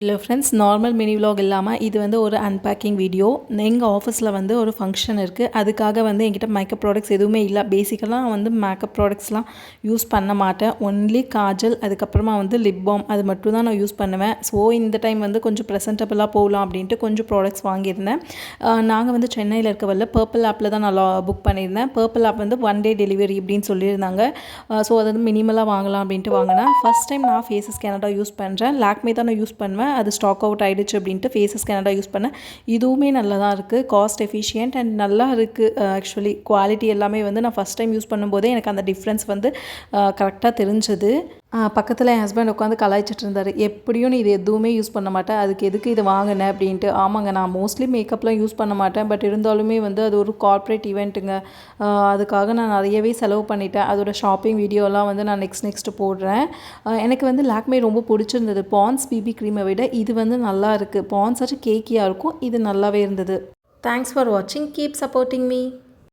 இல்லை friends, normal mini vlog இல்லாமல் இது வந்து ஒரு அன்பேக்கிங் வீடியோ. எங்கள் ஆஃபீஸில் வந்து ஒரு ஃபங்க்ஷன் இருக்குது. அதுக்காக வந்து என்கிட்ட மேக்கப் ப்ராடக்ட்ஸ் எதுவுமே இல்லை. பேசிக்கலாக நான் வந்து மேக்கப் ப்ராடக்ட்ஸ்லாம் யூஸ் பண்ண மாட்டேன். ஒன்லி காஜல், அதுக்கப்புறமா வந்து லிப் பாம், அது மட்டும் தான் நான் யூஸ் பண்ணுவேன். ஸோ இந்த டைம் வந்து கொஞ்சம் ப்ரெசென்டபுளாக போகலாம் அப்படின்ட்டு கொஞ்சம் ப்ராடக்ட்ஸ் வாங்கியிருந்தேன். நாங்கள் வந்து சென்னையில் இருக்கவல்ல பர்பிள் ஆப்பில் தான் நான் புக் பண்ணியிருந்தேன். பர்பிள் ஆப் வந்து 1 டே டெலிவரி அப்படின்னு சொல்லியிருந்தாங்க. ஸோ அது வந்து மினிமலாக வாங்கலாம் அப்படின்ட்டு வாங்கினேன். ஃபஸ்ட் டைம் நான் ஃபேஸஸ் கேனடா யூஸ் பண்ணுறேன். லாக்மே தான் நான் யூஸ் பண்ணுவேன். அது ஸ்டாக் அவுட் ஆகிடுச்சு அப்படின்ட்டு ஃபேஸஸ் கேனடா யூஸ் பண்ணேன். இதுவுமே நல்லா தான் இருக்குது. காஸ்ட் எஃபிஷியன்ட் அண்ட் நல்லா இருக்குது. ஆக்சுவலி குவாலிட்டி எல்லாமே வந்து நான் ஃபஸ்ட் டைம் யூஸ் பண்ணும்போதே எனக்கு அந்த டிஃப்ரென்ஸ் வந்து கரெக்டாக தெரிஞ்சது. பக்கத்தில் என் ஹஸ்பண்ட் உட்காந்து கலாய்ச்சிட்டு இருந்தார். எப்படியும் நீ இது எதுவுமே யூஸ் பண்ண மாட்டேன், அதுக்கு எதுக்கு இது வாங்கினேன் அப்படின்ட்டு. ஆமாங்க, நான் மோஸ்ட்லி மேக்கப்லாம் யூஸ் பண்ண மாட்டேன். பட் இருந்தாலுமே வந்து அது ஒரு கார்ப்பரேட் ஈவெண்ட்டுங்க. அதுக்காக நான் நிறையவே செலவு பண்ணிட்டேன். அதோட ஷாப்பிங் வீடியோலாம் வந்து நான் நெக்ஸ்ட்டு போடுறேன். எனக்கு வந்து லாக்மே ரொம்ப பிடிச்சிருந்தது. பான்ஸ் பிபி க்ரீமை விட இது வந்து நல்லா இருக்குது. பான்ஸ் ஆச்சு கேக்கியாக இருக்கும், இது நல்லாவே இருந்தது. தேங்க்ஸ் ஃபார் வாட்சிங். Keep supporting me.